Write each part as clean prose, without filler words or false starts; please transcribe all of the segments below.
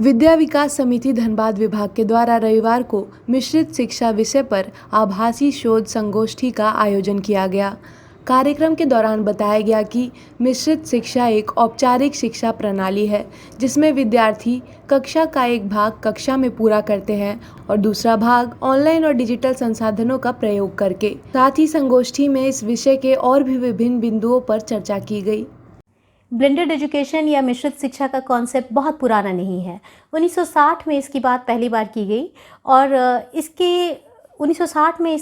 विद्या विकास समिति धनबाद विभाग के द्वारा रविवार को मिश्रित शिक्षा विषय पर आभासी शोध संगोष्ठी का आयोजन किया गया। कार्यक्रम के दौरान बताया गया कि मिश्रित शिक्षा एक औपचारिक शिक्षा प्रणाली है जिसमें विद्यार्थी कक्षा का एक भाग कक्षा में पूरा करते हैं और दूसरा भाग ऑनलाइन और डिजिटल संसाधनों का प्रयोग करके। साथ ही संगोष्ठी में इस विषय के और भी विभिन्न बिंदुओं पर चर्चा की गई। ब्लेंडेड एजुकेशन या मिश्रित शिक्षा का कॉन्सेप्ट बहुत पुराना नहीं है। 1960 में इसकी बात पहली बार की गई और इसके 1960 में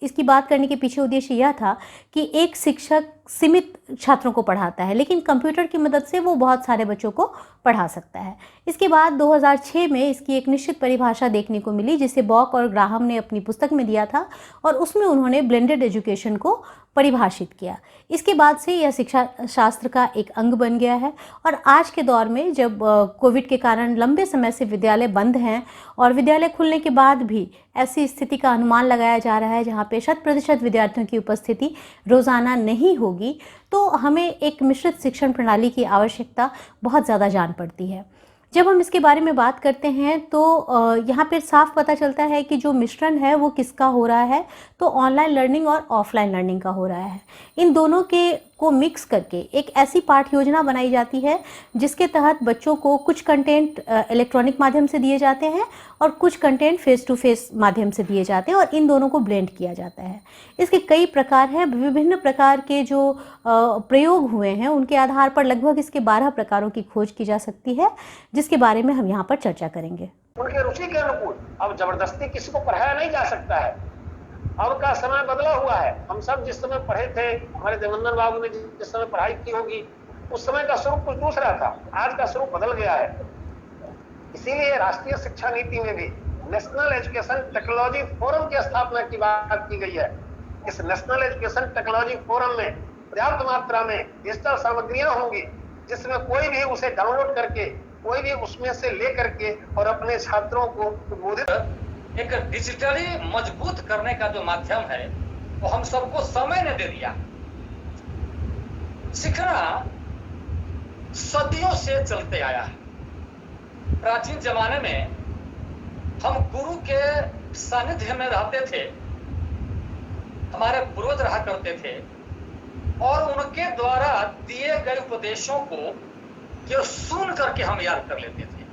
इसकी बात करने के पीछे उद्देश्य यह था कि एक शिक्षक सीमित छात्रों को पढ़ाता है, लेकिन कंप्यूटर की मदद से वो बहुत सारे बच्चों को पढ़ा सकता है। इसके बाद 2006 में इसकी एक निश्चित परिभाषा देखने को मिली जिसे बॉक और ग्राहम ने अपनी पुस्तक में दिया था और उसमें उन्होंने ब्लेंडेड एजुकेशन को परिभाषित किया। इसके बाद से यह शिक्षा शास्त्र का एक अंग बन गया है और आज के दौर में जब कोविड के कारण लंबे समय से विद्यालय बंद हैं और विद्यालय खुलने के बाद भी ऐसी स्थिति का अनुमान लगाया जा रहा है जहाँ पे 100% विद्यार्थियों की उपस्थिति रोज़ाना नहीं होगी, तो हमें एक मिश्रित शिक्षण प्रणाली की आवश्यकता बहुत ज़्यादा जान पड़ती है। जब हम इसके बारे में बात करते हैं तो यहाँ पे साफ पता चलता है कि जो मिश्रण है वो किसका हो रहा है, तो ऑनलाइन लर्निंग और ऑफलाइन लर्निंग का हो रहा है। इन दोनों को मिक्स करके एक ऐसी पाठ योजना बनाई जाती है जिसके तहत बच्चों को कुछ कंटेंट इलेक्ट्रॉनिक माध्यम से दिए जाते हैं और कुछ कंटेंट फेस टू फेस माध्यम से दिए जाते हैं और इन दोनों को ब्लेंड किया जाता है। इसके कई प्रकार हैं, विभिन्न प्रकार के जो प्रयोग हुए हैं उनके आधार पर लगभग इसके 12 प्रकारों की खोज की जा सकती है, जिसके बारे में हम यहाँ पर चर्चा करेंगे। उनके रुचि के अनुकूल अब जबरदस्ती किसी को पढ़ाया नहीं जा सकता है। अब का समय बदला हुआ है। हम सब जिस समय पढ़े थे, हमारे देवेंद्र बाबू ने जिस समय पढ़ाई की होगी, उस समय का स्वरूप कुछ दूसरा था। आज का स्वरूप बदल गया है। इसीलिए राष्ट्रीय शिक्षा नीति में भी नेशनल एजुकेशन टेक्नोलॉजी फोरम की स्थापना की बात की गई है। इस नेशनल एजुकेशन टेक्नोलॉजी फोरम में पर्याप्त मात्रा में डिजिटल सामग्रियां होंगी जिसमें कोई भी उसे डाउनलोड करके कोई भी उसमें से ले करके और अपने छात्रों को उद्बोधित एक डिजिटली मजबूत करने का जो माध्यम है वो हम सबको समय ने दे दिया। सीखना सदियों से चलते आया है। प्राचीन जमाने में हम गुरु के सानिध्य में रहते थे, हमारे पूर्वज रहा करते थे और उनके द्वारा दिए गए उपदेशों को जो सुन करके हम याद कर लेते थे।